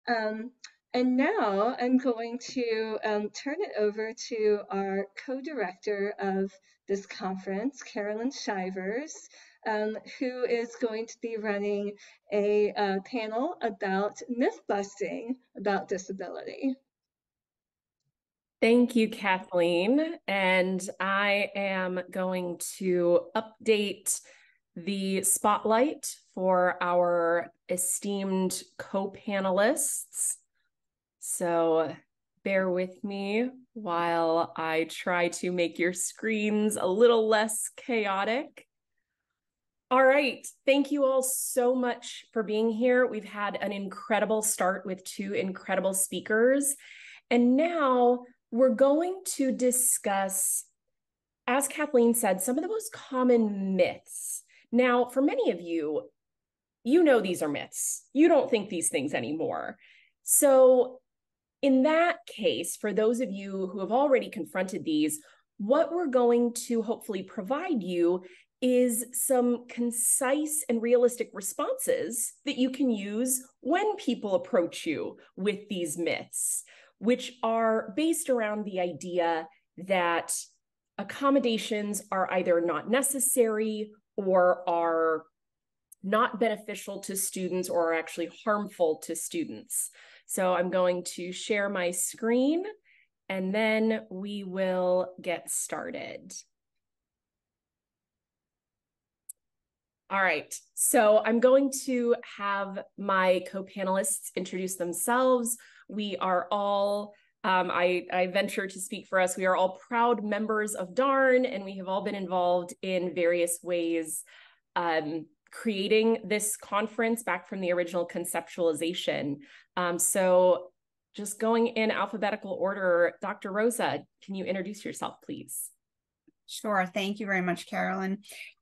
Um, and now I'm going to turn it over to our co-director of this conference, Carolyn Shivers, who is going to be running a panel about myth busting about disability. Thank you, Kathleen. And I am going to update the spotlight for our esteemed co-panelists. So bear with me while I try to make your screens a little less chaotic. All right. Thank you all so much for being here. We've had an incredible start with two incredible speakers. And now we're going to discuss, as Kathleen said, some of the most common myths. Now, for many of you, you know these are myths. You don't think these things anymore. So, in that case, for those of you who have already confronted these, what we're going to hopefully provide you is some concise and realistic responses that you can use when people approach you with these myths, which are based around the idea that accommodations are either not necessary or are not beneficial to students or are actually harmful to students. So I'm going to share my screen and then we will get started. All right, so I'm going to have my co-panelists introduce themselves. We are all, I venture to speak for us, we are all proud members of DARN, and we have all been involved in various ways creating this conference back from the original conceptualization. So just going in alphabetical order, Dr. Rosa, can you introduce yourself, please? Sure. Thank you very much, Carolyn.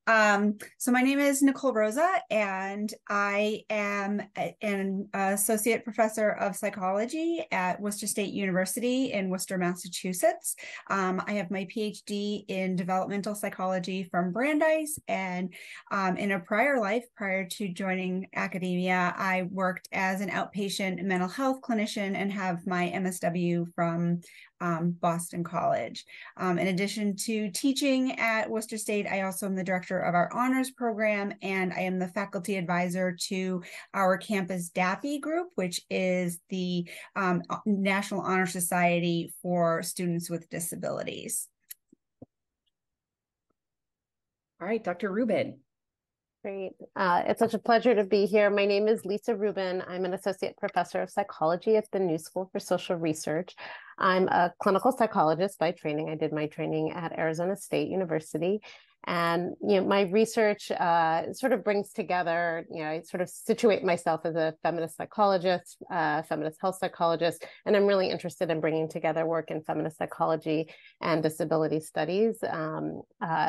So my name is Nicole Rosa, and I am an associate professor of psychology at Worcester State University in Worcester, Massachusetts. I have my PhD in developmental psychology from Brandeis, and in a prior life, prior to joining academia, I worked as an outpatient mental health clinician and have my MSW from Boston College. In addition to teaching at Worcester State, I also am the director of our honors program, and I am the faculty advisor to our campus DAPI group, which is the National Honor Society for Students with Disabilities. All right, Dr. Rubin. Great. It's such a pleasure to be here. My name is Lisa Rubin. I'm an associate professor of psychology at the New School for Social Research. I'm a clinical psychologist by training. I did my training at Arizona State University. And my research sort of brings together, I sort of situate myself as a feminist psychologist, feminist health psychologist, and I'm really interested in bringing together work in feminist psychology and disability studies.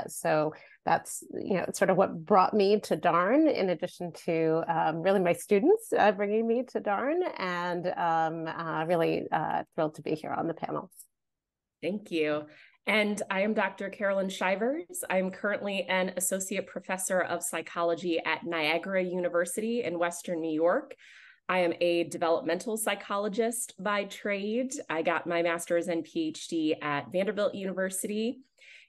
So that's sort of what brought me to DARN, in addition to really my students bringing me to DARN, and really thrilled to be here on the panel. Thank you. And I am Dr. Carolyn Shivers. I'm currently an associate professor of psychology at Niagara University in Western New York. I am a developmental psychologist by trade. I got my master's and PhD at Vanderbilt University.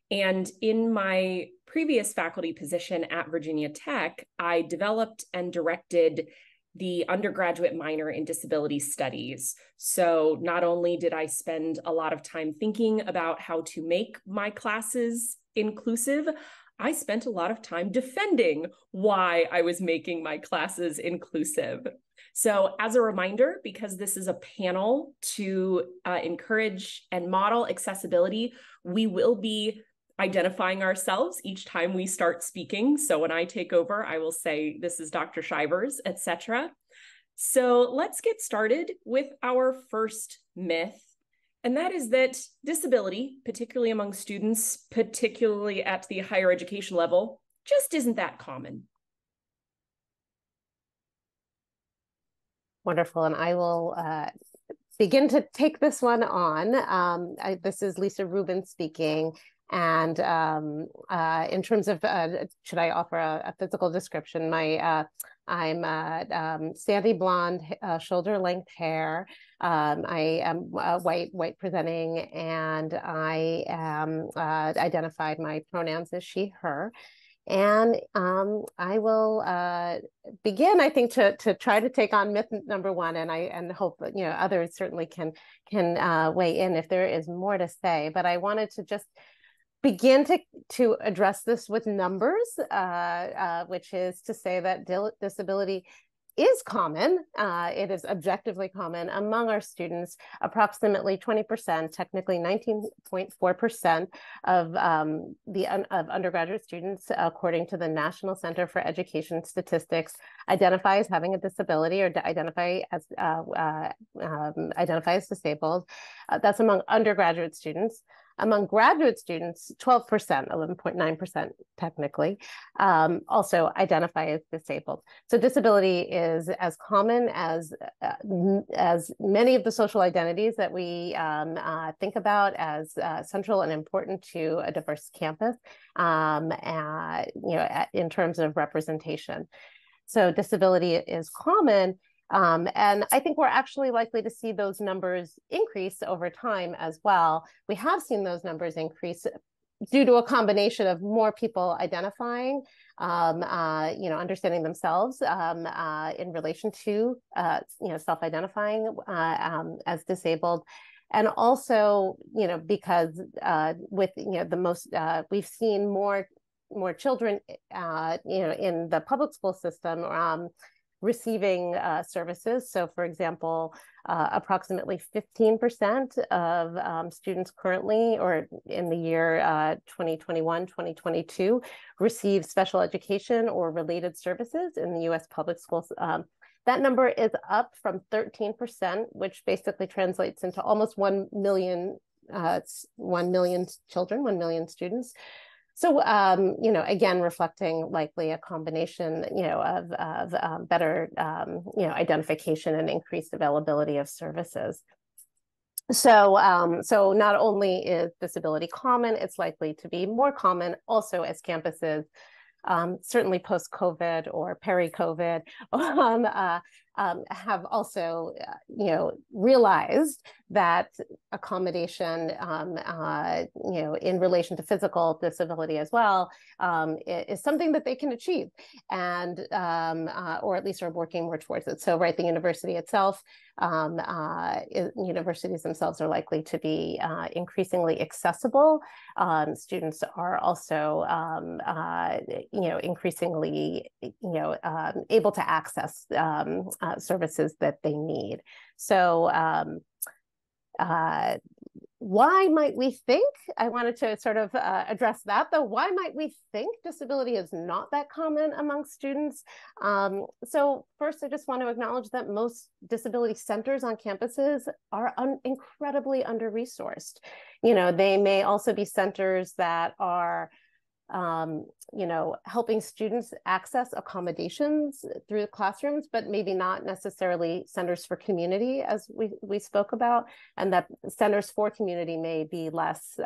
And in my previous faculty position at Virginia Tech, I developed and directed the undergraduate minor in disability studies. So not only did I spend a lot of time thinking about how to make my classes inclusive, I spent a lot of time defending why I was making my classes inclusive. So as a reminder, because this is a panel to encourage and model accessibility, we will be identifying ourselves each time we start speaking. So when I take over, I will say, this is Dr. Shivers, etc. So let's get started with our first myth. And that is that disability, particularly among students, particularly at the higher education level, just isn't that common. Wonderful. And I will begin to take this one on. This is Lisa Rubin speaking. And in terms of, should I offer a physical description? I'm sandy blonde, shoulder length hair. I am white presenting, and I am identified, my pronouns as she, her. And I will begin, I think, to try to take on myth number one, and hope that others certainly can weigh in if there is more to say. But I wanted to just begin to address this with numbers, which is to say that disability is common. It is objectively common among our students. Approximately 20%, technically 19.4% of of undergraduate students, according to the National Center for Education Statistics, identify as having a disability or identify as disabled. That's among undergraduate students. Among graduate students, 12%, 11.9% technically, also identify as disabled. So disability is as common as many of the social identities that we think about as central and important to a diverse campus, in terms of representation. So disability is common. And I think we're actually likely to see those numbers increase over time as well. We have seen those numbers increase due to a combination of more people identifying, understanding themselves in relation to, self-identifying as disabled. And also, because with, we've seen more children, in the public school system, receiving services. So for example, approximately 15% of students currently, or in the year 2021, 2022, receive special education or related services in the US public schools. That number is up from 13%, which basically translates into almost 1 million children, 1 million students. So, again, reflecting likely a combination, of better, identification and increased availability of services. So, so not only is disability common, it's likely to be more common also as campuses, certainly post-COVID or peri-COVID, have also, realized that accommodation, in relation to physical disability as well, is something that they can achieve, and or at least are working more towards it. So, right, the university itself, universities themselves are likely to be increasingly accessible. Students are also, increasingly, able to access services that they need. So, why might we think, I wanted to sort of address that though, why might we think disability is not that common among students? So first, I just want to acknowledge that most disability centers on campuses are incredibly under-resourced. They may also be centers that are helping students access accommodations through the classrooms, but maybe not necessarily centers for community, as we spoke about, and that centers for community may be less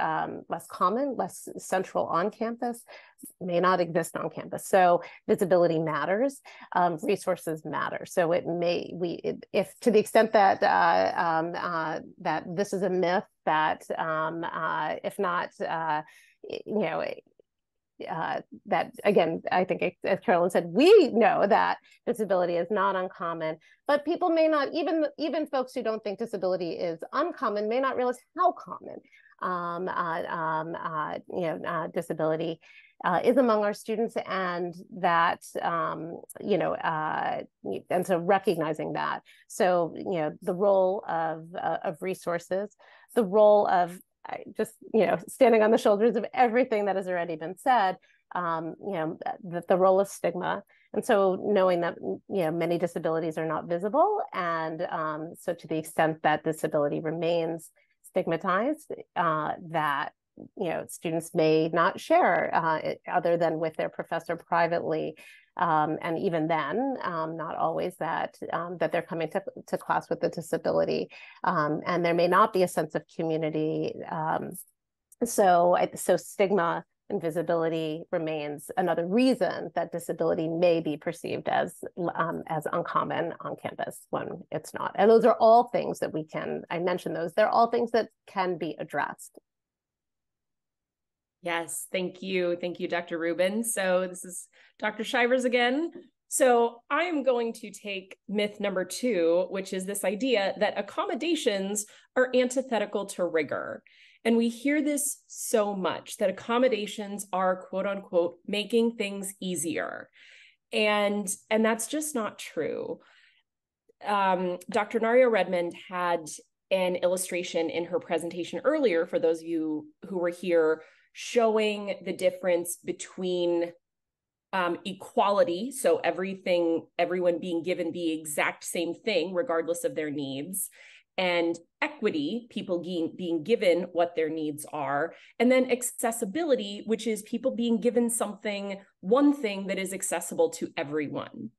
common, less central on campus, may not exist on campus. So visibility matters, resources matter. So it may, if to the extent that that this is a myth, that if not, that, again, I think, as Carolyn said, we know that disability is not uncommon, but people may not, even folks who don't think disability is uncommon, may not realize how common disability is among our students, and that, and so recognizing that. So, the role of resources, the role of just, standing on the shoulders of everything that has already been said, the role of stigma. And so knowing that, many disabilities are not visible. And so to the extent that disability remains stigmatized, that, students may not share other than with their professor privately. And even then, not always that they're coming to class with a disability, and there may not be a sense of community So stigma and visibility remains another reason that disability may be perceived as uncommon on campus when it's not. And those are all things that I mentioned those, they're all things that can be addressed. Yes, thank you. Thank you, Dr. Rubin. So this is Dr. Shivers again. So I am going to take myth number 2, which is this idea that accommodations are antithetical to rigor. And we hear this so much, that accommodations are, quote unquote, making things easier. And that's just not true. Dr. Naria Redmond had an illustration in her presentation earlier, for those of you who were here, showing the difference between equality, so everyone being given the exact same thing regardless of their needs, and equity, people being given what their needs are, and then accessibility, which is people being given one thing that is accessible to everyone.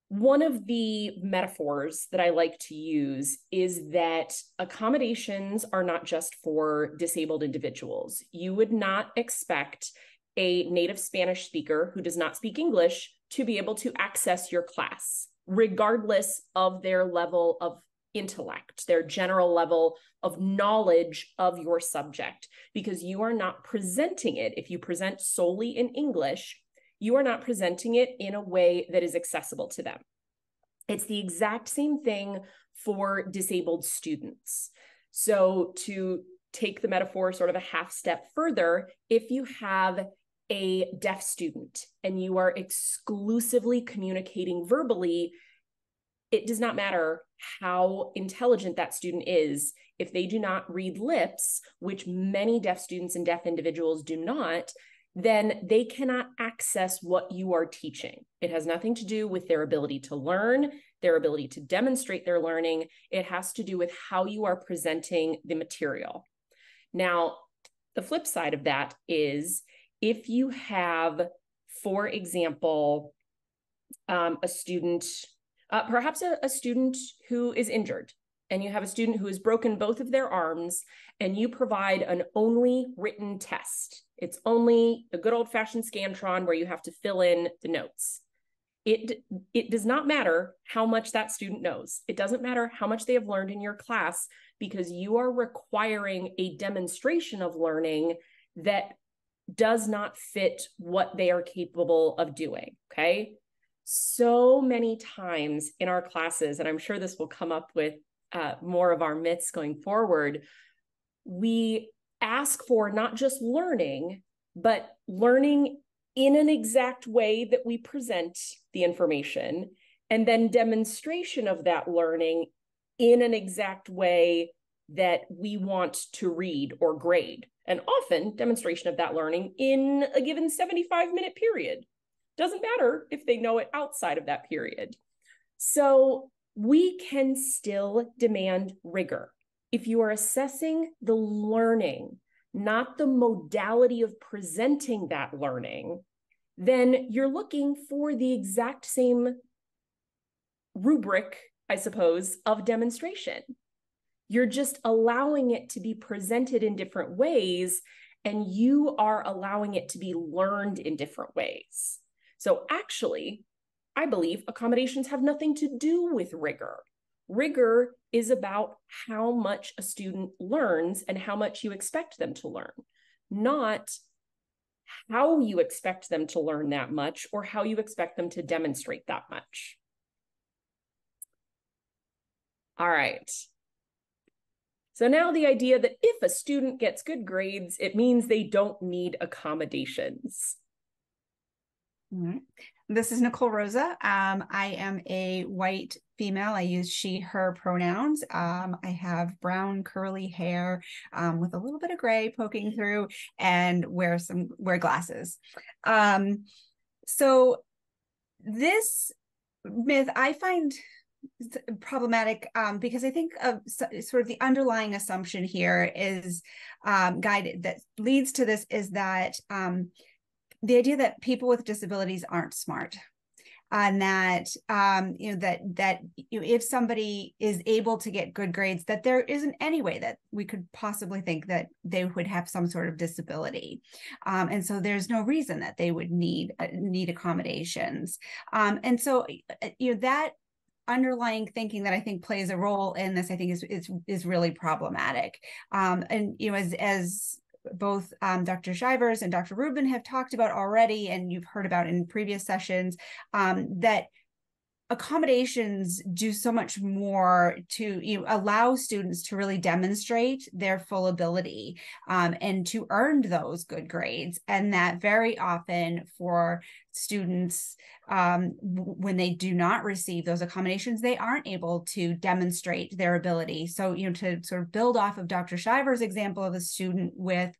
One of the metaphors that I like to use is that accommodations are not just for disabled individuals. You would not expect a native Spanish speaker who does not speak English to be able to access your class, regardless of their level of intellect, their general level of knowledge of your subject, because you are not presenting it. If you present solely in English, you are not presenting it in a way that is accessible to them. It's the exact same thing for disabled students. So to take the metaphor sort of a half step further, if you have a deaf student and you are exclusively communicating verbally, it does not matter how intelligent that student is. If they do not read lips, which many deaf students and deaf individuals do not, then they cannot access what you are teaching. It has nothing to do with their ability to learn, their ability to demonstrate their learning. It has to do with how you are presenting the material. Now, the flip side of that is if you have, for example, a student, perhaps a student who is injured, and you have a student who has broken both of their arms, and you provide an only written test. It's only a good old-fashioned Scantron where you have to fill in the notes. It does not matter how much that student knows. It doesn't matter how much they have learned in your class, because you are requiring a demonstration of learning that does not fit what they are capable of doing, okay? So many times in our classes, and I'm sure this will come up with more of our myths going forward, we ask for not just learning, but learning in an exact way that we present the information, and then demonstration of that learning in an exact way that we want to read or grade. And often demonstration of that learning in a given 75-minute period. Doesn't matter if they know it outside of that period. So we can still demand rigor. If you are assessing the learning, not the modality of presenting that learning, then you're looking for the exact same rubric, I suppose, of demonstration. You're just allowing it to be presented in different ways, and you are allowing it to be learned in different ways. So actually, I believe accommodations have nothing to do with rigor. Rigor is about how much a student learns and how much you expect them to learn, not how you expect them to learn that much or how you expect them to demonstrate that much. All right. So now the idea that if a student gets good grades, it means they don't need accommodations. This is Nicole Rosa. I am a white female. I use she, her pronouns. I have brown curly hair with a little bit of gray poking through, and wear glasses. So this myth I find problematic because I think of sort of the underlying assumption here is guided that leads to this is that the idea that people with disabilities aren't smart. on that, if somebody is able to get good grades, that there isn't any way that we could possibly think that they would have some sort of disability. And so there's no reason that they would need accommodations. And so, that underlying thinking that I think plays a role in this, I think is really problematic. And as both Dr. Shivers and Dr. Rubin have talked about already, and you've heard about in previous sessions, that accommodations do so much more to allow students to really demonstrate their full ability, and to earn those good grades. And that very often for students, when they do not receive those accommodations, they aren't able to demonstrate their ability. So, to sort of build off of Dr. Shivers' example of a student with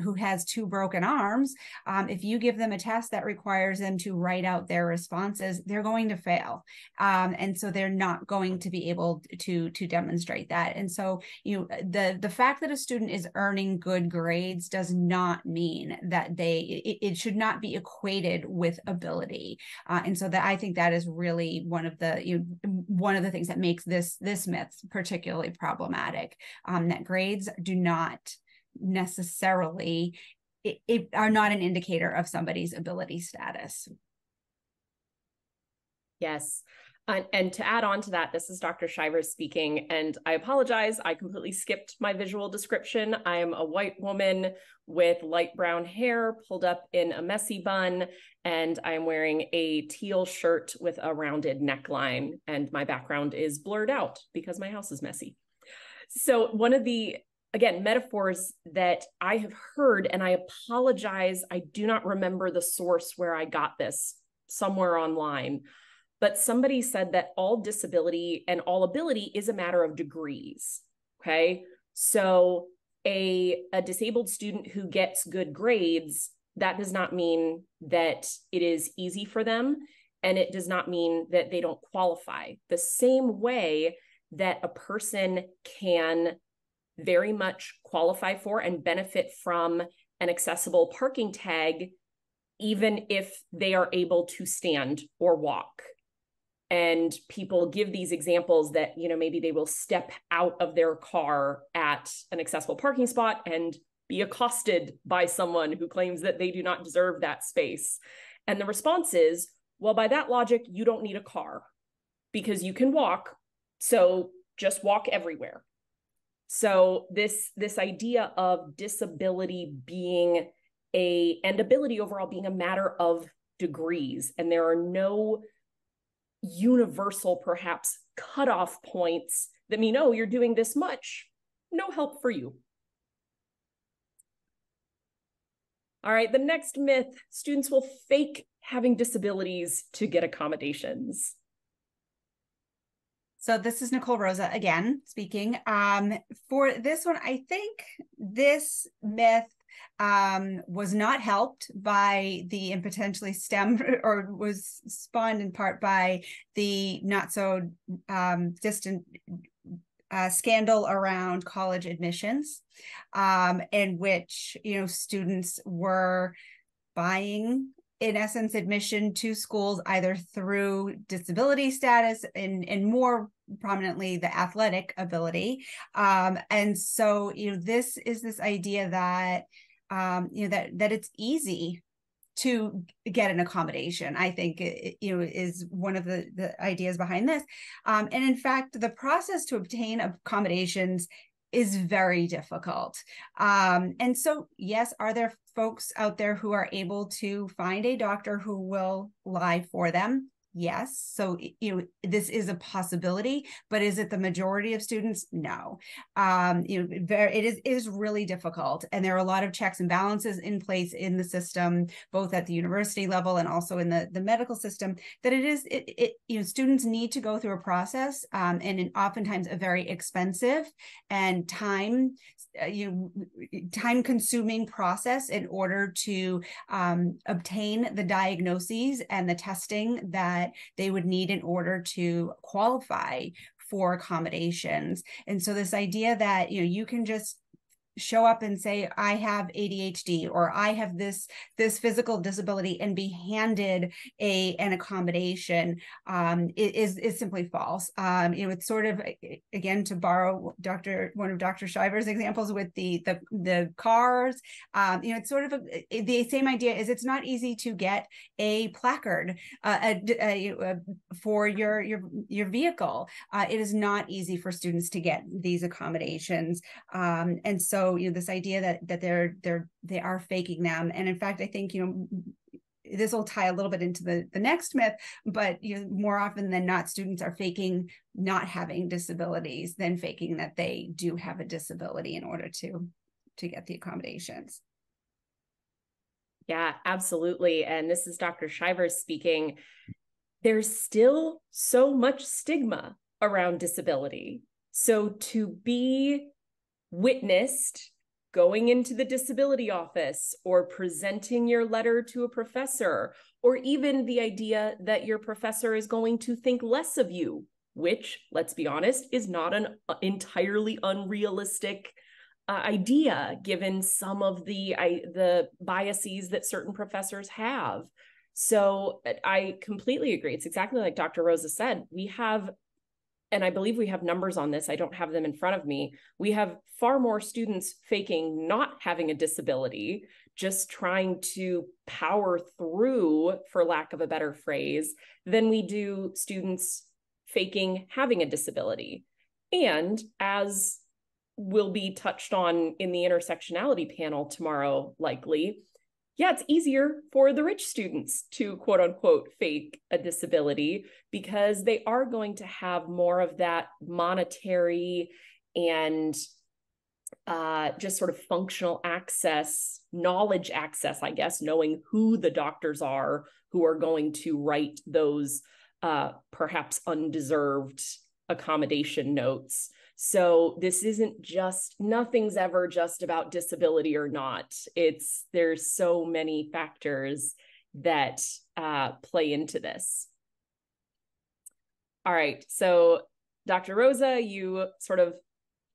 who has 2 broken arms, if you give them a test that requires them to write out their responses, they're going to fail. And so they're not going to be able to demonstrate that. And so, the fact that a student is earning good grades does not mean that it should not be equated with ability. And so that I think that is really one of the things that makes this myth particularly problematic, that grades do not necessarily are not an indicator of somebody's ability status. Yes. And to add on to that, this is Dr. Shivers speaking, and I apologize, I completely skipped my visual description. I am a white woman with light brown hair pulled up in a messy bun, and I am wearing a teal shirt with a rounded neckline, and my background is blurred out because my house is messy. So one of the, again, metaphors that I have heard, and I apologize, I do not remember the source where I got this, somewhere online, but somebody said that all disability and all ability is a matter of degrees, okay? So a disabled student who gets good grades, that does not mean that it is easy for them, and it does not mean that they don't qualify. The same way that a person can very much qualify for and benefit from an accessible parking tag, even if they are able to stand or walk. And people give these examples that, maybe they will step out of their car at an accessible parking spot and be accosted by someone who claims that they do not deserve that space. And the response is, well, by that logic, you don't need a car because you can walk. So just walk everywhere. So this idea of disability being and ability overall being a matter of degrees, and there are no universal, perhaps, cutoff points that mean, oh, you're doing this much, no help for you. All right, the next myth, students will fake having disabilities to get accommodations. So this is Nicole Rosa again speaking. For this one, I think this myth was not helped by and potentially stemmed or was spawned in part by the not so distant scandal around college admissions, in which students were buying, in essence, admission to schools either through disability status and more prominently the athletic ability. And so, this is this idea that, that it's easy to get an accommodation, I think, is one of the ideas behind this. And in fact, the process to obtain accommodations is very difficult. And so, yes, are there folks out there who are able to find a doctor who will lie for them? Yes. So, this is a possibility, but is it the majority of students? No. It is really difficult. And there are a lot of checks and balances in place in the system, both at the university level and also in the medical system, that students need to go through a process, and oftentimes a very expensive and time consuming process in order to obtain the diagnoses and the testing that they would need in order to qualify for accommodations. And so this idea that you can just show up and say, I have ADHD, or I have this physical disability, and be handed an accommodation is simply false. It's sort of, again, to borrow one of Dr. Shiver's examples with the cars, it's sort of the same idea. Is it's not easy to get a placard for your vehicle. It is not easy for students to get these accommodations, and so this idea that they are faking them. And in fact, I think this will tie a little bit into the next myth, but more often than not, students are faking not having disabilities than faking that they do have a disability in order to get the accommodations. Yeah, absolutely. And this is Dr. Shiver speaking. There's still so much stigma around disability. So to be witnessed going into the disability office or presenting your letter to a professor, or even the idea that your professor is going to think less of you, which, let's be honest, is not an entirely unrealistic idea given some of the biases that certain professors have. So I completely agree. It's exactly like Dr. Rosa said. We have, and I believe we have numbers on this, I don't have them in front of me, we have far more students faking not having a disability, just trying to power through, for lack of a better phrase, than we do students faking having a disability. And as will be touched on in the intersectionality panel tomorrow, likely, yeah, it's easier for the rich students to quote unquote fake a disability because they are going to have more of that monetary and just sort of functional access, knowledge access, I guess, knowing who the doctors are who are going to write those perhaps undeserved accommodation notes. So this isn't just, nothing's ever just about disability or not. There's so many factors that play into this. All right, so Dr. Rosa, you sort of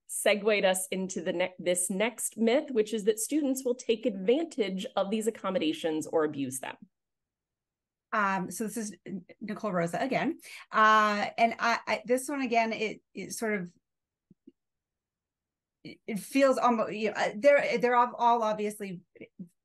segued us into this next myth, which is that students will take advantage of these accommodations or abuse them. So this is Nicole Rosa again. And this one again, it sort of, it feels almost, they're all obviously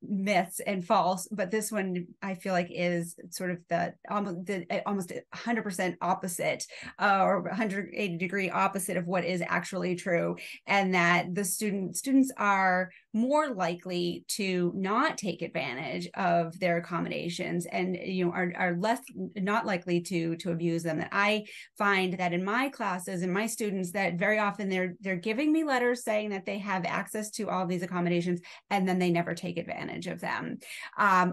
myths and false, but this one I feel like is sort of the almost 100% opposite, or 180-degree opposite of what is actually true, and that the students are more likely to not take advantage of their accommodations, and are less not likely to abuse them. That I find that in my classes and my students, that very often they're giving me letters saying that they have access to all these accommodations, and then they never take advantage of them,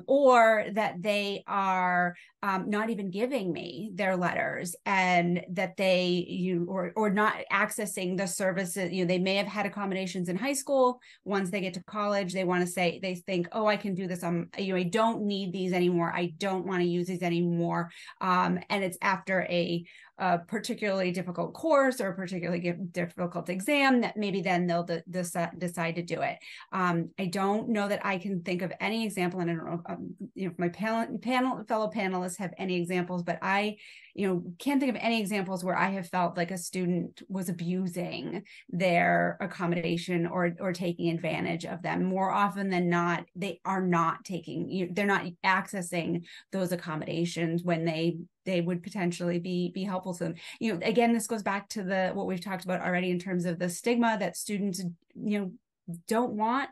or that they are not even giving me their letters, and that or not accessing the services. They may have had accommodations in high school. Once they get to college, they think, oh, I can do this. I don't need these anymore. I don't want to use these anymore. And it's after a particularly difficult course or a particularly difficult exam that maybe then they'll decide to do it. I don't know that I can think of any example, and I don't know if my fellow panelists have any examples, but I can't think of any examples where I have felt like a student was abusing their accommodation or taking advantage of them. More often than not, they are not they're not accessing those accommodations when they would potentially be helpful to them. Again, this goes back to what we've talked about already in terms of the stigma that students, don't want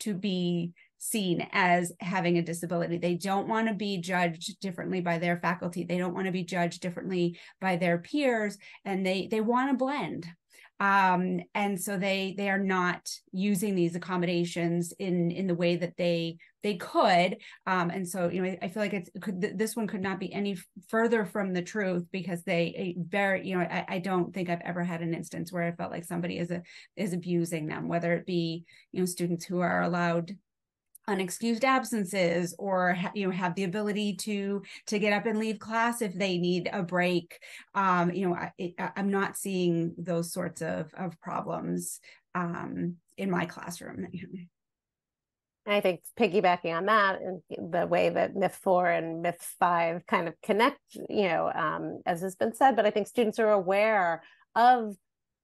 to be seen as having a disability. They don't want to be judged differently by their faculty. They don't want to be judged differently by their peers, and they want to blend. And so they are not using these accommodations in the way that they could. And so, I feel like this one could not be any further from the truth, because I don't think I've ever had an instance where I felt like somebody is abusing them, whether it be, students who are allowed unexcused absences, or have the ability to get up and leave class if they need a break. I'm not seeing those sorts of problems in my classroom. I think piggybacking on that, and the way that myth 4 and myth 5 kind of connect, as has been said, but I think students are aware of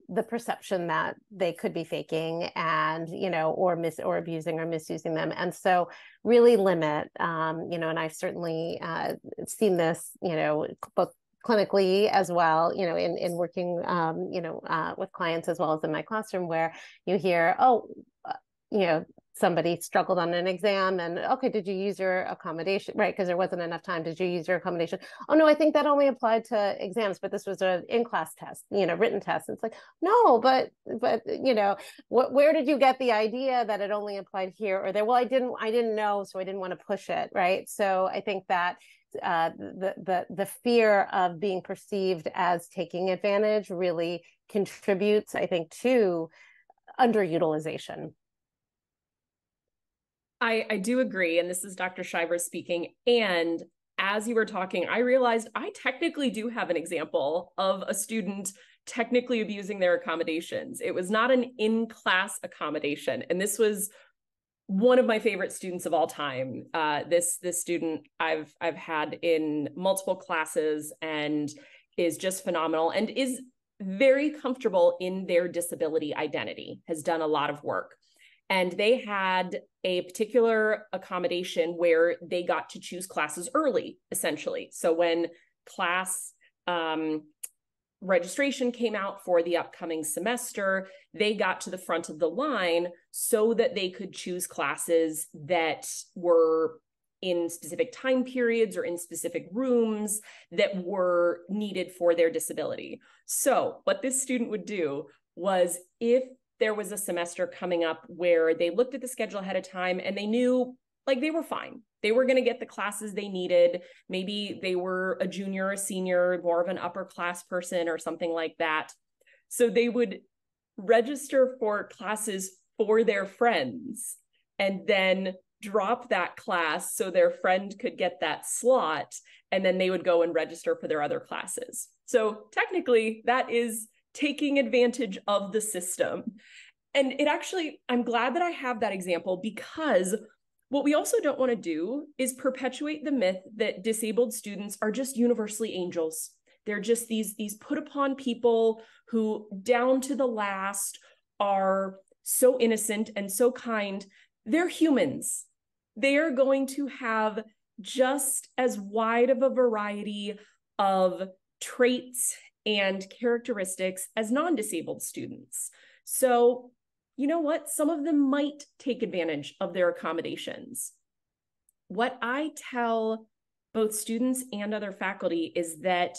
the perception that they could be faking and, or abusing or misusing them. And so really limit, and I've certainly seen this, both clinically as well, in working, with clients as well as in my classroom, where you hear, somebody struggled on an exam and, okay, did you use your accommodation? Right, because there wasn't enough time. Did you use your accommodation? Oh no, I think that only applied to exams, but this was an in-class test, written test. And it's like, no, but where did you get the idea that it only applied here or there? Well, I didn't know, so I didn't want to push it, right? So I think that the fear of being perceived as taking advantage really contributes, I think, to underutilization. I do agree. And this is Dr. Shivers speaking. And as you were talking, I realized I technically do have an example of a student technically abusing their accommodations. It was not an in-class accommodation. And this was one of my favorite students of all time. This student I've had in multiple classes and is just phenomenal and is very comfortable in their disability identity, has done a lot of work. And they had a particular accommodation where they got to choose classes early, essentially. So when class registration came out for the upcoming semester, they got to the front of the line so that they could choose classes that were in specific time periods or in specific rooms that were needed for their disability. So what this student would do was, if there was a semester coming up where they looked at the schedule ahead of time and they knew like they were fine, they were going to get the classes they needed. Maybe they were a junior or a senior, more of an upper class person or something like that. So they would register for classes for their friends and then drop that class so their friend could get that slot. And then they would go and register for their other classes. So technically that is taking advantage of the system. And it actually, I'm glad that I have that example, because what we also don't want to do is perpetuate the myth that disabled students are just universally angels. They're just these put upon people who down to the last are so innocent and so kind. They're humans. They are going to have just as wide of a variety of traits and characteristics as non-disabled students. So, you know what? Some of them might take advantage of their accommodations. What I tell both students and other faculty is that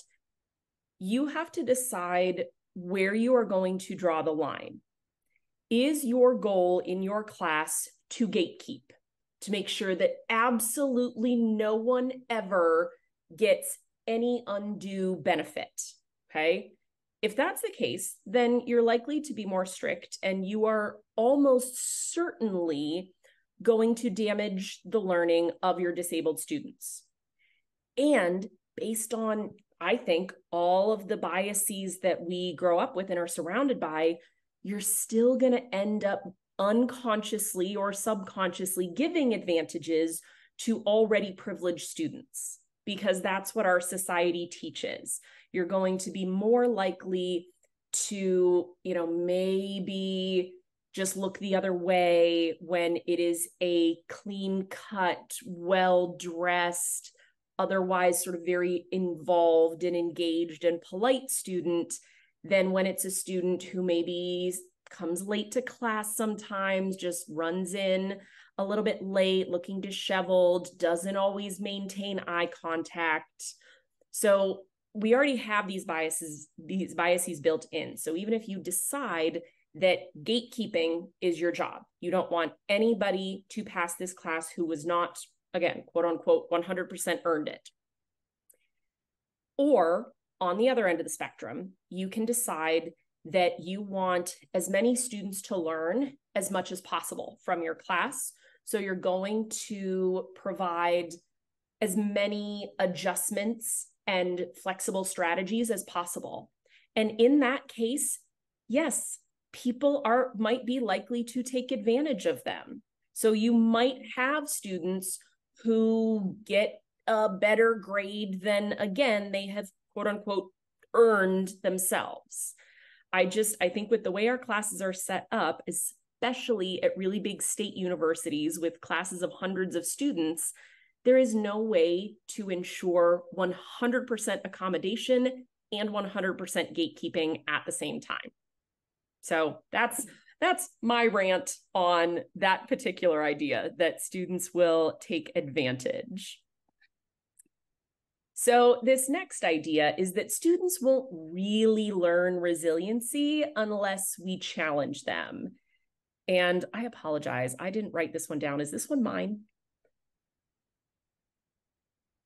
you have to decide where you are going to draw the line. Is your goal in your class to gatekeep, to make sure that absolutely no one ever gets any undue benefit? Okay. If that's the case, then you're likely to be more strict and you are almost certainly going to damage the learning of your disabled students. And based on, I think, all of the biases that we grow up with and are surrounded by, you're still going to end up unconsciously or subconsciously giving advantages to already privileged students, because that's what our society teaches. You're going to be more likely to, maybe just look the other way when it is a clean-cut, well-dressed, otherwise sort of very involved and engaged and polite student than when it's a student who maybe comes late to class sometimes, just runs in a little bit late, looking disheveled, doesn't always maintain eye contact. So we already have these biases built in. So even if you decide that gatekeeping is your job, you don't want anybody to pass this class who was not, again, quote unquote, 100% earned it. Or on the other end of the spectrum, you can decide that you want as many students to learn as much as possible from your class. So you're going to provide as many adjustments and flexible strategies as possible. And in that case, yes, people might be likely to take advantage of them. So you might have students who get a better grade than, again, they have quote unquote earned themselves. I think with the way our classes are set up, especially at really big state universities with classes of hundreds of students, there is no way to ensure 100% accommodation and 100% gatekeeping at the same time. So that's my rant on that particular idea, that students will take advantage. So this next idea is that students won't really learn resiliency unless we challenge them. And I apologize, I didn't write this one down. Is this one mine?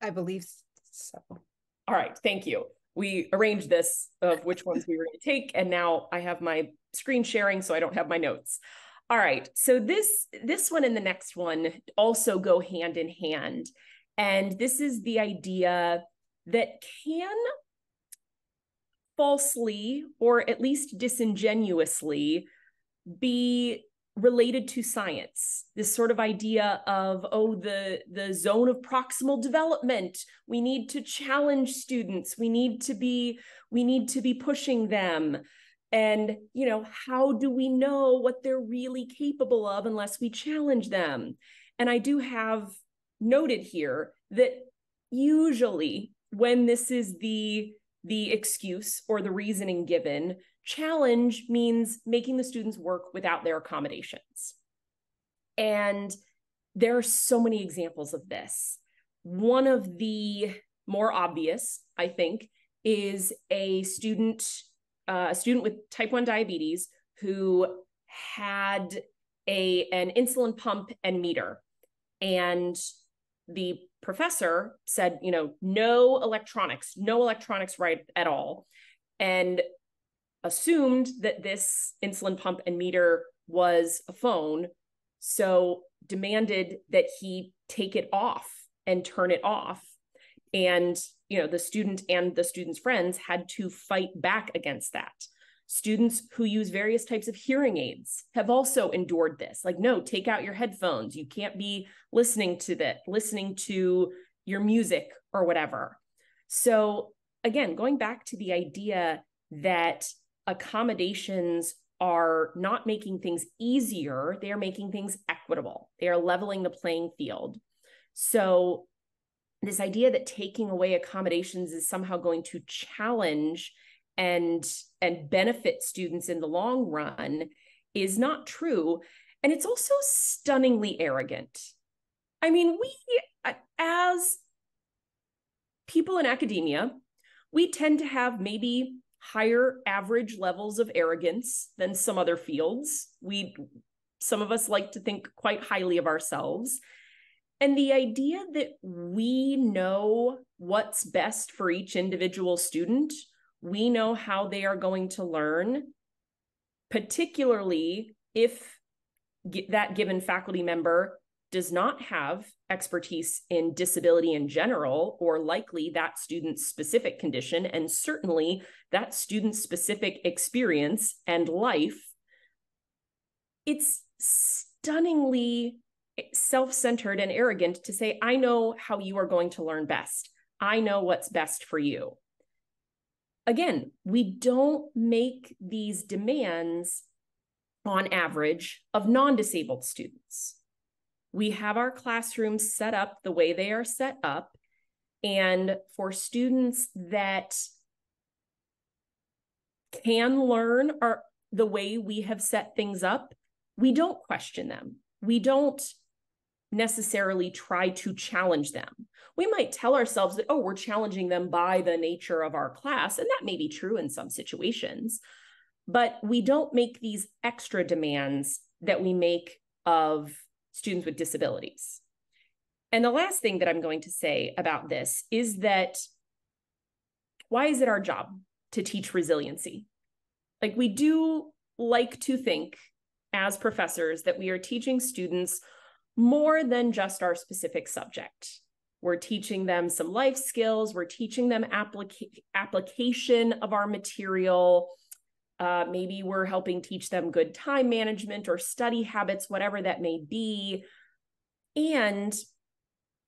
I believe so. All right, thank you. We arranged this of which ones we were going to take, and now I have my screen sharing, so I don't have my notes. All right, so this one and the next one also go hand in hand. And this is the idea that can falsely, or at least disingenuously, be related to science. This sort of idea of, oh, the zone of proximal development, we need to challenge students, we need to be pushing them. And, you know, how do we know what they're really capable of unless we challenge them? And I do have noted here that usually when this is the excuse or the reasoning given, challenge means making the students work without their accommodations. And there are so many examples of this. One of the more obvious, I think, is a student with type 1 diabetes who had an insulin pump and meter. And the professor said, you know, no electronics right at all. And assumed that this insulin pump and meter was a phone, so demanded that he take it off and turn it off. And, you know, the student and the student's friends had to fight back against that. Students who use various types of hearing aids have also endured this. Like, no, take out your headphones. You can't be listening to your music or whatever. So again, going back to the idea that accommodations are not making things easier, they are making things equitable. They are leveling the playing field. So this idea that taking away accommodations is somehow going to challenge and benefit students in the long run is not true. And it's also stunningly arrogant. I mean, we, as people in academia, we tend to have maybe higher average levels of arrogance than some other fields. Some of us like to think quite highly of ourselves. And the idea that we know what's best for each individual student, we know how they are going to learn, particularly if that given faculty member does not have expertise in disability in general, or likely that student's specific condition, and certainly that student's specific experience and life, it's stunningly self-centered and arrogant to say, I know how you are going to learn best. I know what's best for you. Again, we don't make these demands on average of non-disabled students. We have our classrooms set up the way they are set up. And for students that can learn the way we have set things up, we don't question them. We don't necessarily try to challenge them. We might tell ourselves that, oh, we're challenging them by the nature of our class, and that may be true in some situations, but we don't make these extra demands that we make of students with disabilities. And the last thing that I'm going to say about this is that, why is it our job to teach resiliency? Like, we do like to think as professors that we are teaching students more than just our specific subject. We're teaching them some life skills, we're teaching them application of our material. Maybe we're helping teach them good time management or study habits, whatever that may be. And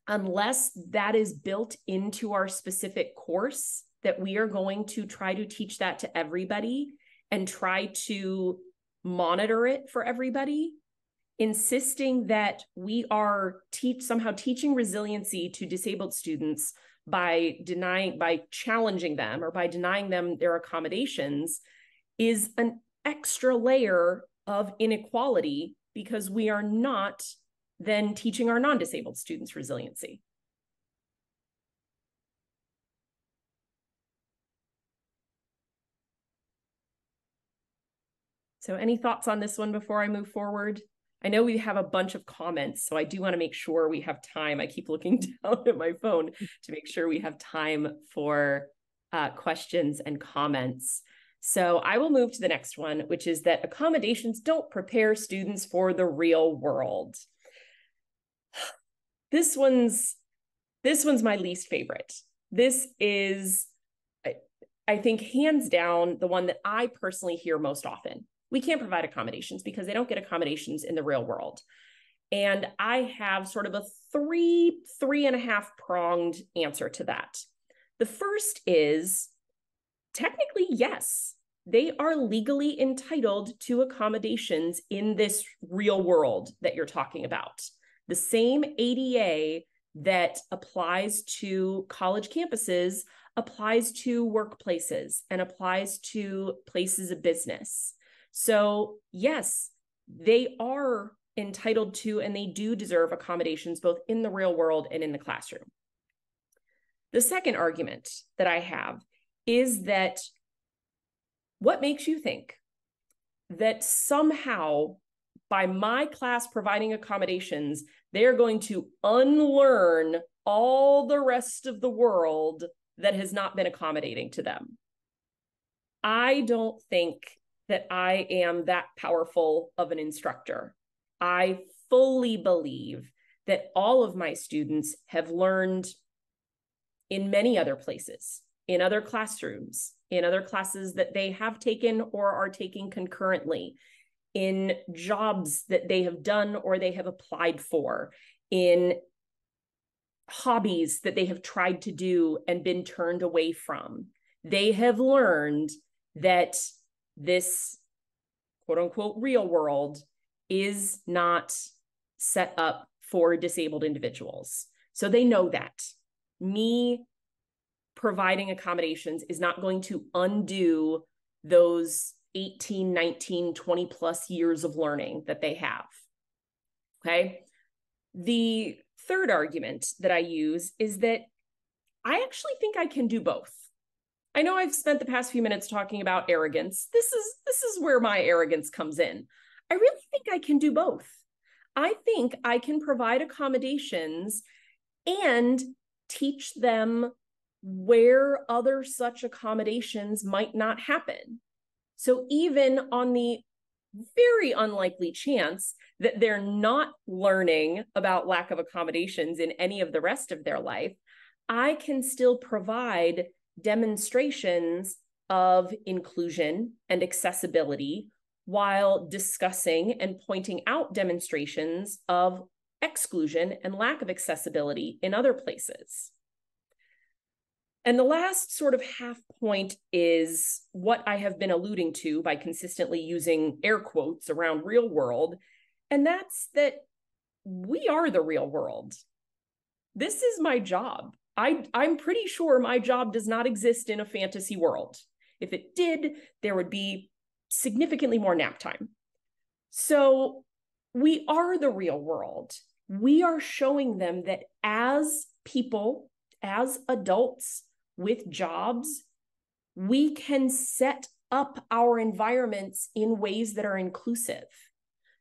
unless that is built into our specific course, that we are going to try to teach that to everybody and try to monitor it for everybody, insisting that we are somehow teaching resiliency to disabled students by challenging them or by denying them their accommodations is an extra layer of inequality, because we are not then teaching our non-disabled students resiliency. So any thoughts on this one before I move forward? I know we have a bunch of comments, so I do want to make sure we have time. I keep looking down at my phone to make sure we have time for questions and comments. So I will move to the next one, which is that accommodations don't prepare students for the real world. This one's my least favorite. This is, I think, hands down, the one that I personally hear most often. We can't provide accommodations because they don't get accommodations in the real world. And I have sort of a three and a half pronged answer to that. The first is, technically, yes, they are legally entitled to accommodations in this real world that you're talking about. The same ADA that applies to college campuses applies to workplaces and applies to places of business. So yes, they are entitled to, and they do deserve accommodations both in the real world and in the classroom. The second argument that I have is that what makes you think that somehow by my class providing accommodations, they are going to unlearn all the rest of the world that has not been accommodating to them? I don't think that I am that powerful of an instructor. I fully believe that all of my students have learned in many other places, in other classrooms, in other classes that they have taken or are taking concurrently, in jobs that they have done or they have applied for, in hobbies that they have tried to do and been turned away from. They have learned that this quote unquote real world is not set up for disabled individuals. So they know that me providing accommodations is not going to undo those 18, 19, 20 plus years of learning that they have. Okay. The third argument that I use is that I actually think I can do both. I know I've spent the past few minutes talking about arrogance. This is where my arrogance comes in. I really think I can do both. I think I can provide accommodations and teach them where other such accommodations might not happen. So even on the very unlikely chance that they're not learning about lack of accommodations in any of the rest of their life, I can still provide demonstrations of inclusion and accessibility while discussing and pointing out demonstrations of exclusion and lack of accessibility in other places. And the last sort of half point is what I have been alluding to by consistently using air quotes around real world, and that's that we are the real world. This is my job. I'm pretty sure my job does not exist in a fantasy world. If it did, there would be significantly more nap time. So we are the real world. We are showing them that as people, as adults with jobs, we can set up our environments in ways that are inclusive,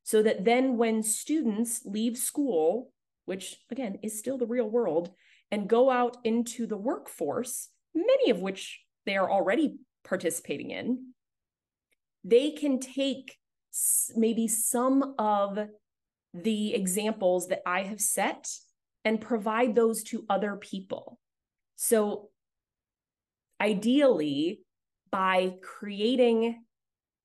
so that then when students leave school, which again is still the real world, and go out into the workforce, many of which they are already participating in, they can take maybe some of the examples that I have set and provide those to other people. So ideally, by creating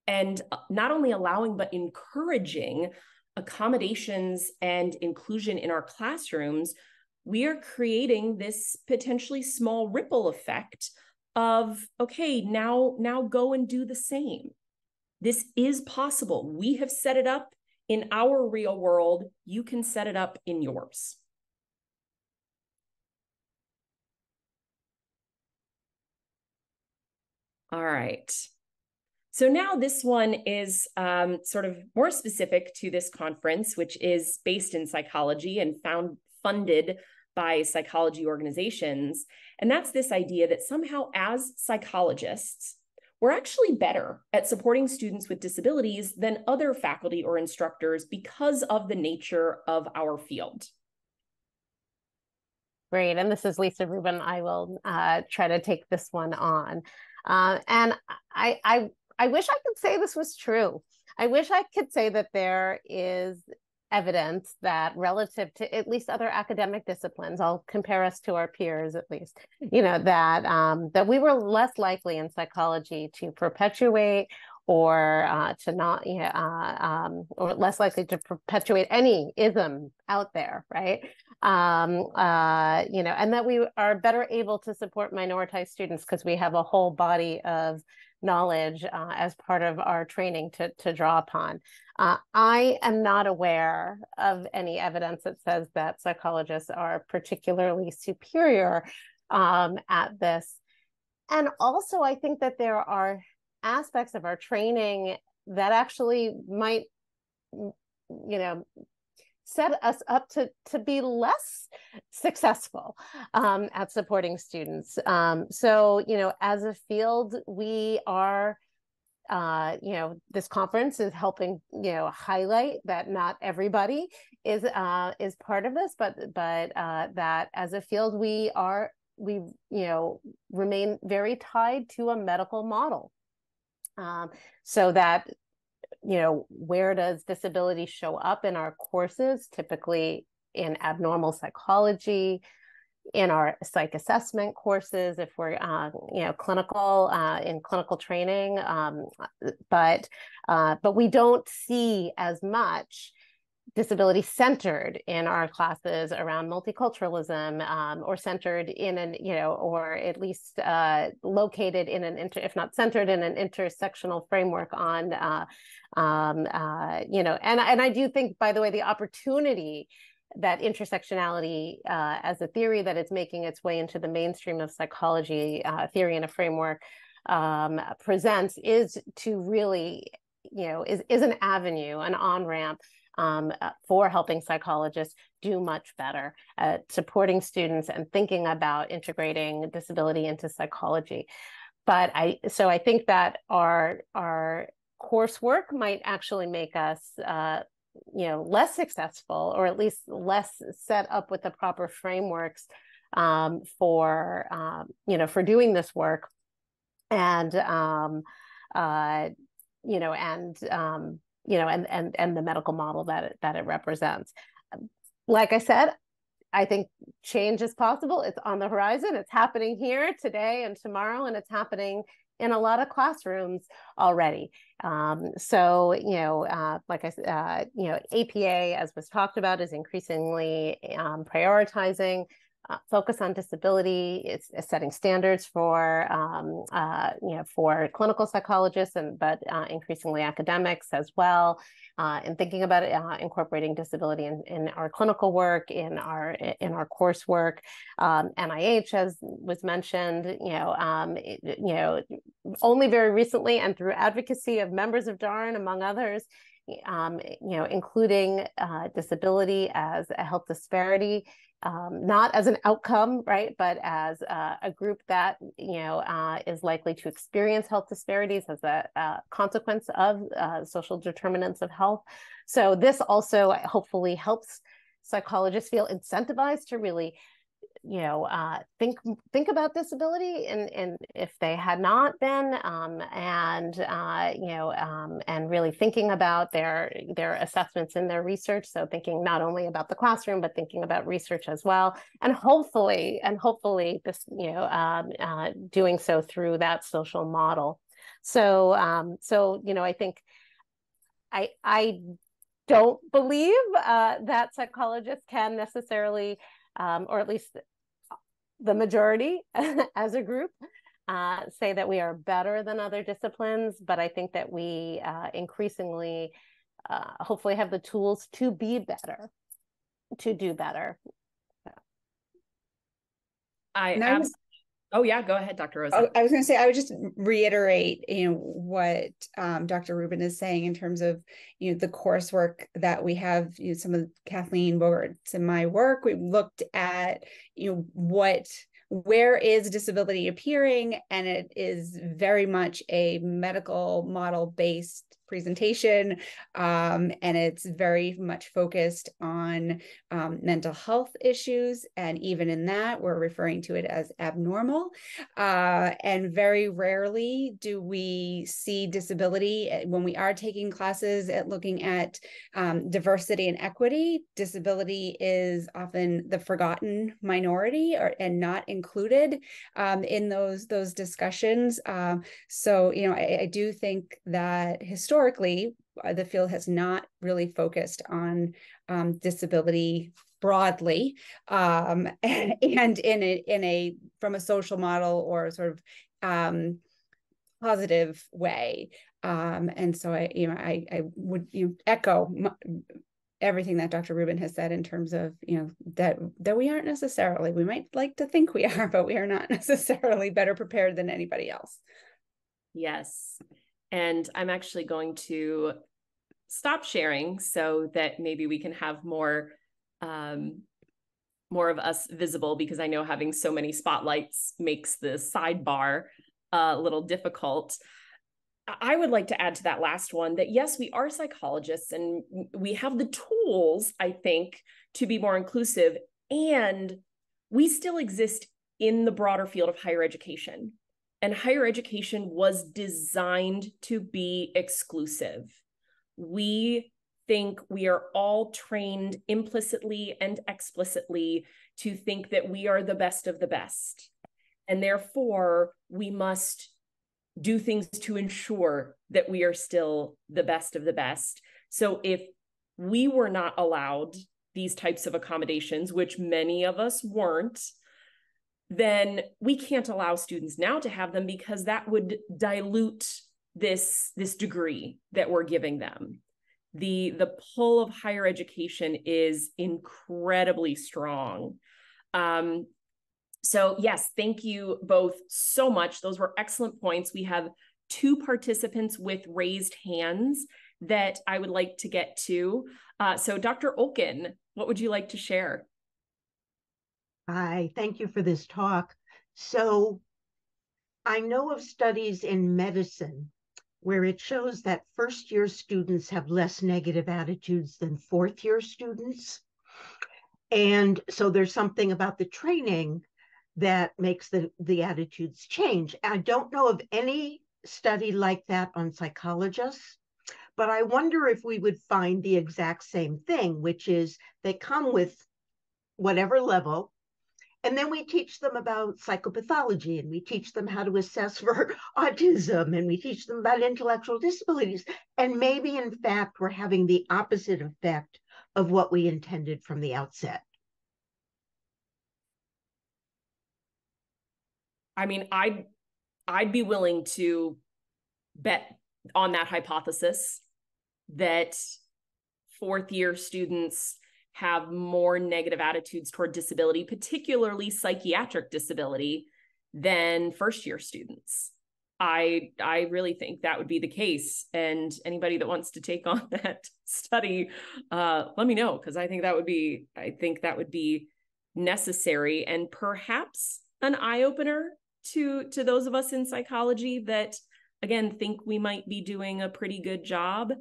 and not only allowing, but encouraging accommodations and inclusion in our classrooms, we are creating this potentially small ripple effect of, okay, now go and do the same. This is possible. We have set it up in our real world. You can set it up in yours. All right. So now this one is sort of more specific to this conference, which is based in psychology and funded by psychology organizations. And that's this idea that somehow as psychologists, we're actually better at supporting students with disabilities than other faculty or instructors because of the nature of our field. Great. And this is Lisa Rubin. I will try to take this one on. And I wish I could say this was true. I wish I could say that there is evidence that relative to at least other academic disciplines, I'll compare us to our peers at least, that we were less likely in psychology to perpetuate or to not, or less likely to perpetuate any ism out there, right? And that we are better able to support minoritized students because we have a whole body of knowledge as part of our training to draw upon. I am not aware of any evidence that says that psychologists are particularly superior at this. And also, I think that there are aspects of our training that actually might, set us up to be less successful at supporting students. So, as a field, we are, this conference is helping, highlight that not everybody is part of this, but that as a field, we remain very tied to a medical model. So that, where does disability show up in our courses? Typically in abnormal psychology, in our psych assessment courses, if we're, clinical, in clinical training. But we don't see as much disability centered in our classes around multiculturalism, or centered in an, or at least located in an if not centered in an intersectional framework on, and I do think, by the way, the opportunity that intersectionality as a theory that is making its way into the mainstream of psychology theory and a framework presents is to really, is an avenue, an on-ramp for helping psychologists do much better at supporting students and thinking about integrating disability into psychology. But I think that our coursework might actually make us less successful, or at least less set up with the proper frameworks for doing this work, and and the medical model that it represents. Like I said, I think change is possible. It's on the horizon. It's happening here today and tomorrow, and it's happening in a lot of classrooms already. Like I said, APA, as was talked about, is increasingly prioritizing focus on disability. It's setting standards for clinical psychologists, but increasingly academics as well, and thinking about incorporating disability in our clinical work, in our coursework. NIH, as was mentioned, only very recently, and through advocacy of members of DARN, among others, including disability as a health disparity, not as an outcome, right, but as a group that is likely to experience health disparities as a consequence of social determinants of health. So this also hopefully helps psychologists feel incentivized to really think about disability, and if they had not been, and really thinking about their assessments in their research. So thinking not only about the classroom, but thinking about research as well, and hopefully this doing so through that social model. So you know, I think I don't believe that psychologists can necessarily, or at least the majority as a group, say that we are better than other disciplines. But I think that we increasingly, hopefully, have the tools to be better, to do better. Oh yeah, go ahead, Dr. Rosa. I was going to say, I would just reiterate, what Dr. Rubin is saying in terms of, the coursework that we have. Some of Kathleen Bogart's in my work, we looked at, where is disability appearing, and it is very much a medical model based presentation, and it's very much focused on mental health issues, and even in that we're referring to it as abnormal, and very rarely do we see disability when we are taking classes at looking at diversity and equity. Disability is often the forgotten minority, and not included in those discussions. So I do think that historically the field has not really focused on disability broadly, and in a from a social model or sort of positive way. And so I would echo everything that Dr. Rubin has said in terms of that we aren't necessarily, we might like to think we are, but we are not necessarily better prepared than anybody else. Yes. And I'm actually going to stop sharing so that maybe we can have more of us visible, because I know having so many spotlights makes the sidebar a little difficult. I would like to add to that last one that yes, we are psychologists and we have the tools, I think, to be more inclusive, and we still exist in the broader field of higher education. And higher education was designed to be exclusive. We think we are all trained implicitly and explicitly to think that we are the best of the best. And therefore, we must do things to ensure that we are still the best of the best. So if we were not allowed these types of accommodations, which many of us weren't, then we can't allow students now to have them, because that would dilute this degree that we're giving them. The pull of higher education is incredibly strong. So yes, thank you both so much. Those were excellent points. We have 2 participants with raised hands that I would like to get to. So Dr. Olken, what would you like to share? Hi, thank you for this talk. So I know of studies in medicine where it shows that first-year students have less negative attitudes than fourth-year students. And so there's something about the training that makes the attitudes change. I don't know of any study like that on psychologists, but I wonder if we would find the exact same thing, which is they come with whatever level, and then we teach them about psychopathology, and we teach them how to assess for autism, and we teach them about intellectual disabilities. And maybe, in fact, we're having the opposite effect of what we intended from the outset. I mean, I'd be willing to bet on that hypothesis that fourth-year students have more negative attitudes toward disability, particularly psychiatric disability, than first-year students. I really think that would be the case. And anybody that wants to take on that study, let me know, because I think that would be necessary and perhaps an eye-opener to those of us in psychology that, again, think we might be doing a pretty good job.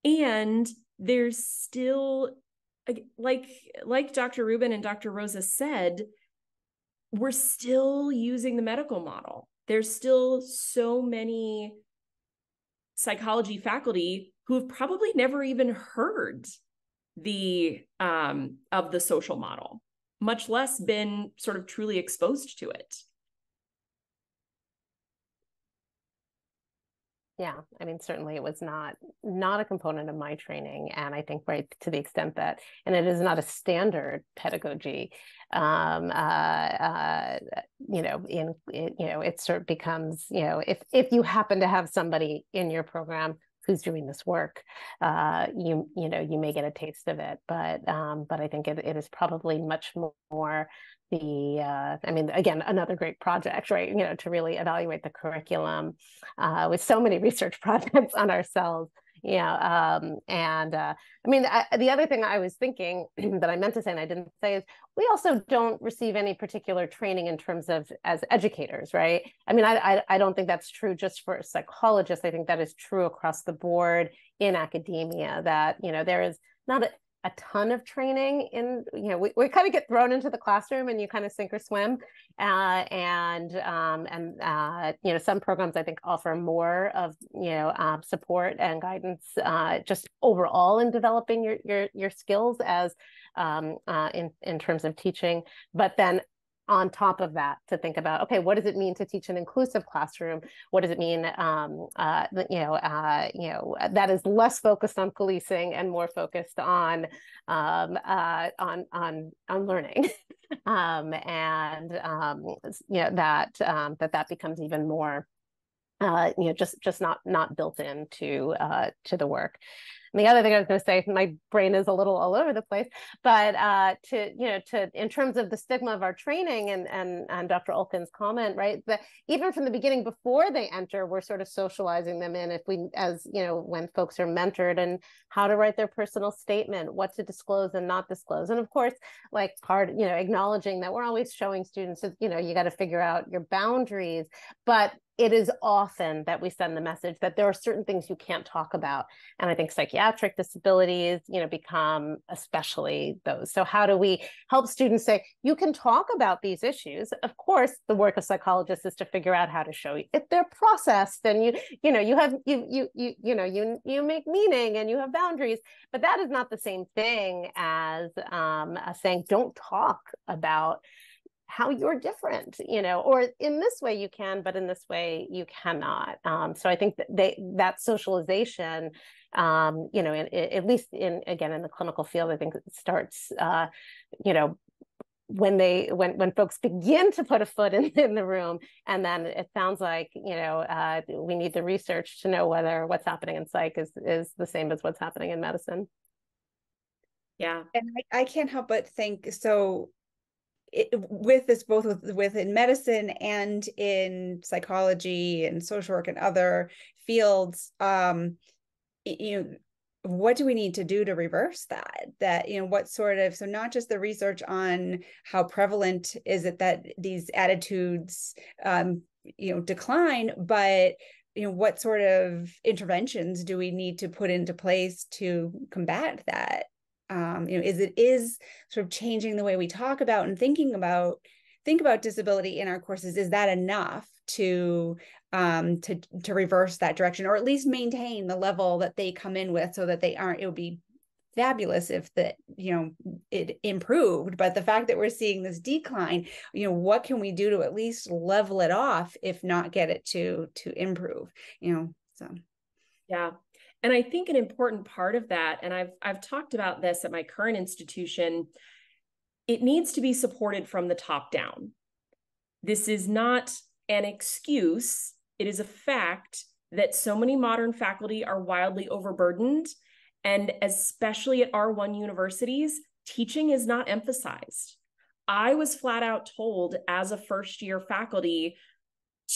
And there's still, like Dr. Rubin and Dr. Rosa said, we're still using the medical model. There's still so many psychology faculty who have probably never even heard of the social model, much less been sort of truly exposed to it. Yeah, I mean, certainly it was not a component of my training, and I think right to the extent that, and it is not a standard pedagogy. Um, uh, it sort of becomes, if you happen to have somebody in your program who's doing this work, you may get a taste of it, but I think it is probably much more I mean, again, another great project, right? To really evaluate the curriculum with so many research projects on ourselves. I mean, the other thing I was thinking that I meant to say and I didn't say is we also don't receive any particular training in terms of as educators, right? I mean, I don't think that's true just for psychologists. I think that is true across the board in academia, that, there is not a ton of training in, we kind of get thrown into the classroom and you kind of sink or swim. Some programs I think offer more of, support and guidance just overall in developing your skills as in terms of teaching. But then on top of that, to think about, okay, what does it mean to teach an inclusive classroom? What does it mean, that is less focused on policing and more focused on learning, that becomes even more, just not built into to the work. And the other thing I was going to say, my brain is a little all over the place, but in terms of the stigma of our training and Dr. Olkin's comment, right, that even from the beginning, before they enter, we're sort of socializing them in, when folks are mentored, and how to write their personal statement, what to disclose and not disclose. And of course, like acknowledging that we're always showing students, you got to figure out your boundaries, but it is often that we send the message that there are certain things you can't talk about. And I think psychiatric disabilities, become especially those. So how do we help students say, you can talk about these issues? Of course, the work of psychologists is to figure out how to show you if they're processed, and you make meaning and you have boundaries, but that is not the same thing as saying, don't talk about how you're different, or in this way you can, but in this way you cannot. So I think that socialization, at least in the clinical field, I think it starts, when folks begin to put a foot in the room, and then it sounds like, we need the research to know whether what's happening in psych is the same as what's happening in medicine. Yeah. And I can't help but think, so with this, both within medicine and in psychology and social work and other fields, what do we need to do to reverse that, what sort of, so not just the research on how prevalent is it that these attitudes, decline, but what sort of interventions do we need to put into place to combat that? Is sort of changing the way we talk about and think about disability in our courses. Is that enough to reverse that direction, or at least maintain the level that they come in with, so that they aren't? It would be fabulous if it improved, but the fact that we're seeing this decline, what can we do to at least level it off, if not get it to improve? So yeah. And I think an important part of that, and I've talked about this at my current institution, it needs to be supported from the top down. This is not an excuse. It is a fact that so many modern faculty are wildly overburdened. And especially at R1 universities, teaching is not emphasized. I was flat out told as a first year faculty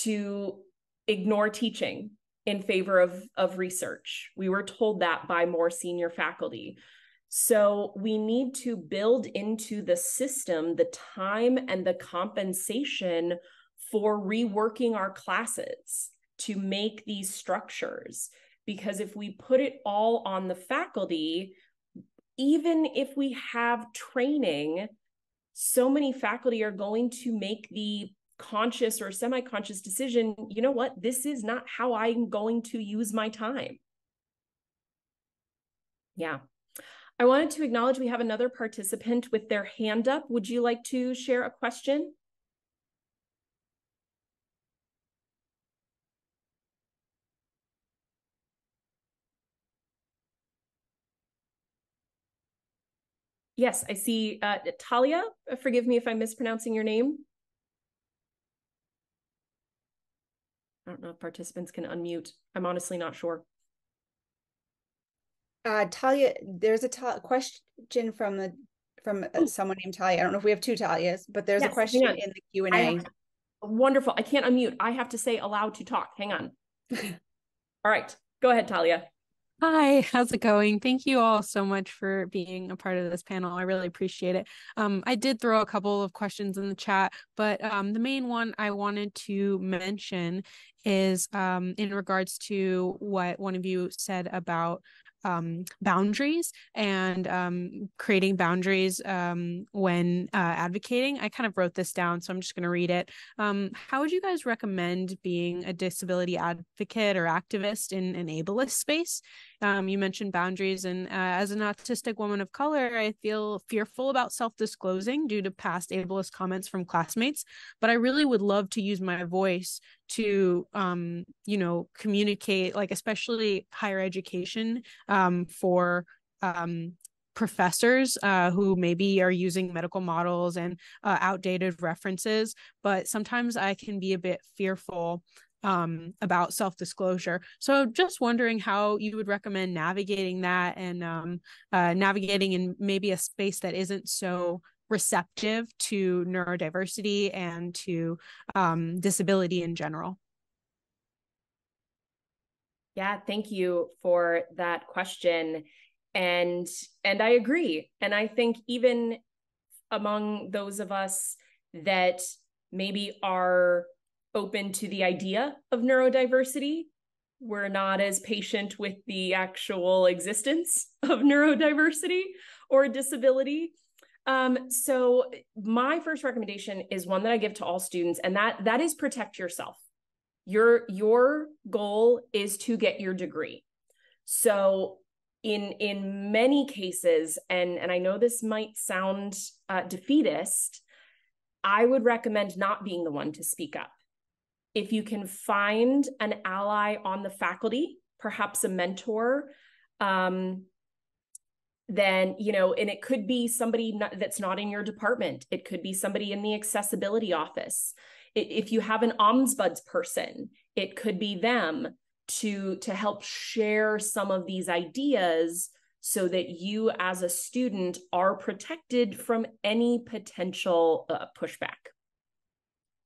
to ignore teaching in favor of research. We were told that by more senior faculty. So we need to build into the system the time and the compensation for reworking our classes to make these structures. Because if we put it all on the faculty, even if we have training, so many faculty are going to make the conscious or semi-conscious decision, you know what, this is not how I'm going to use my time. Yeah. I wanted to acknowledge we have another participant with their hand up. Would you like to share a question? Yes, I see Talia. Forgive me if I'm mispronouncing your name. I don't know if participants can unmute. I'm honestly not sure. Talia, there's a question from someone named Talia. I don't know if we have two Talias, but there's a question in the Q&A. Wonderful. I can't unmute. I have to say allowed to talk. Hang on. All right. Go ahead, Talia. Hi, how's it going? Thank you all so much for being a part of this panel. I really appreciate it. I did throw a couple of questions in the chat, but the main one I wanted to mention is in regards to what one of you said about boundaries and creating boundaries when advocating. I kind of wrote this down, so I'm just going to read it. How would you guys recommend being a disability advocate or activist in an ableist space? You mentioned boundaries, and as an autistic woman of color, I feel fearful about self-disclosing due to past ableist comments from classmates, but I really would love to use my voice to, communicate, like especially higher education for professors who maybe are using medical models and outdated references, but sometimes I can be a bit fearful about self-disclosure. So just wondering how you would recommend navigating that and navigating in maybe a space that isn't so receptive to neurodiversity and to disability in general. Yeah, thank you for that question. And I agree. And I think even among those of us that maybe are open to the idea of neurodiversity, we're not as patient with the actual existence of neurodiversity or disability. So my first recommendation is one that I give to all students, and that is protect yourself. Your goal is to get your degree. So in many cases, and I know this might sound defeatist, I would recommend not being the one to speak up. If you can find an ally on the faculty, perhaps a mentor, then, and it could be somebody that's not in your department. It could be somebody in the accessibility office. If you have an ombuds person, it could be them to help share some of these ideas so that you as a student are protected from any potential pushback.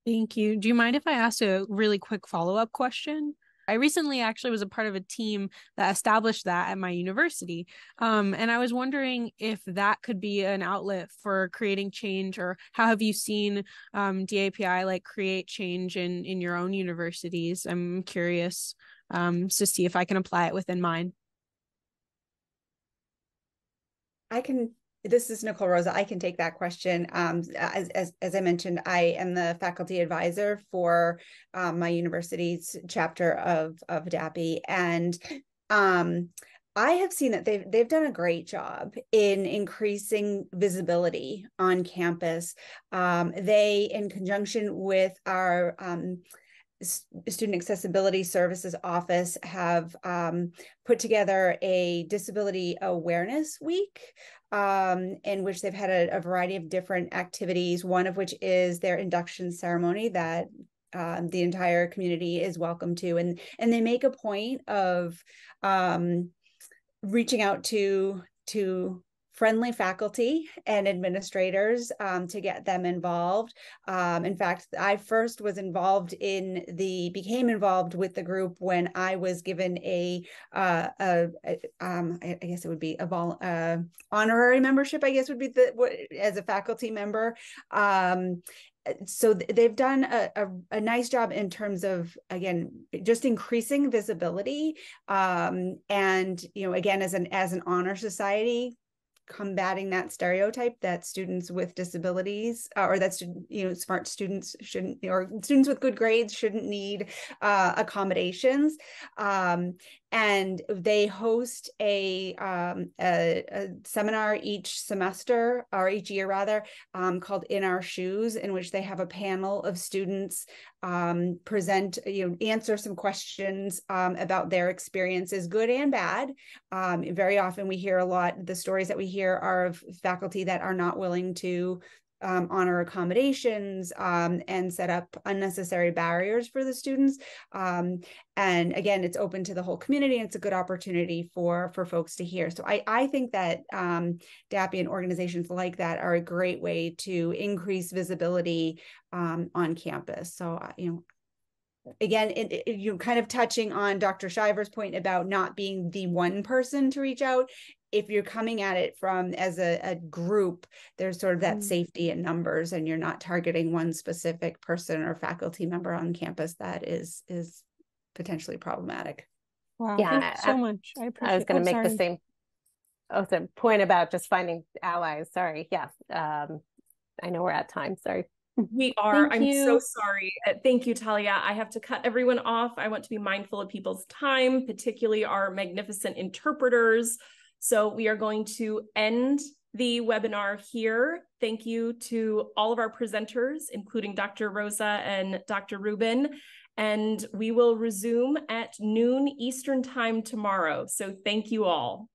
Thank you. Do you mind if I ask a really quick follow-up question? I recently actually was a part of a team that established that at my university. And I was wondering if that could be an outlet for creating change, or how have you seen DAPI like create change in your own universities? I'm curious to see if I can apply it within mine. This is Nicole Rosa. I can take that question. As I mentioned, I am the faculty advisor for my university's chapter of DAPI, and I have seen that they've done a great job in increasing visibility on campus. They, in conjunction with our Student Accessibility Services Office, have put together a Disability Awareness Week, in which they've had a variety of different activities, one of which is their induction ceremony that the entire community is welcome to. And they make a point of reaching out to friendly faculty and administrators to get them involved. In fact, I first was became involved with the group when I was given I guess it would be honorary membership, I guess would be as a faculty member. So they've done a nice job in terms of, again, just increasing visibility, and again, as an honor society, combating that stereotype that students with disabilities or that smart students shouldn't, or students with good grades shouldn't need accommodations. And and they host a seminar each semester, or each year rather, called In Our Shoes, in which they have a panel of students present, answer some questions about their experiences, good and bad. Very often we hear the stories that we hear are of faculty that are not willing to honor accommodations and set up unnecessary barriers for the students. And again, it's open to the whole community, and it's a good opportunity for folks to hear. So I think that DAPI and organizations like that are a great way to increase visibility on campus. So, again, you're kind of touching on Dr. Shiver's point about not being the one person to reach out. If you're coming at it from as a group, there's sort of that safety in numbers, and you're not targeting one specific person or faculty member on campus that is potentially problematic. Wow, Yeah, thank you so much. I appreciate. I was going to make the same point about just finding allies. Sorry. Yeah. I know we're at time. Sorry. We are. Thank you. I'm so sorry. Thank you, Talia. I have to cut everyone off. I want to be mindful of people's time, particularly our magnificent interpreters. So we are going to end the webinar here. Thank you to all of our presenters, including Dr. Rosa and Dr. Rubin. And we will resume at noon Eastern time tomorrow. So thank you all.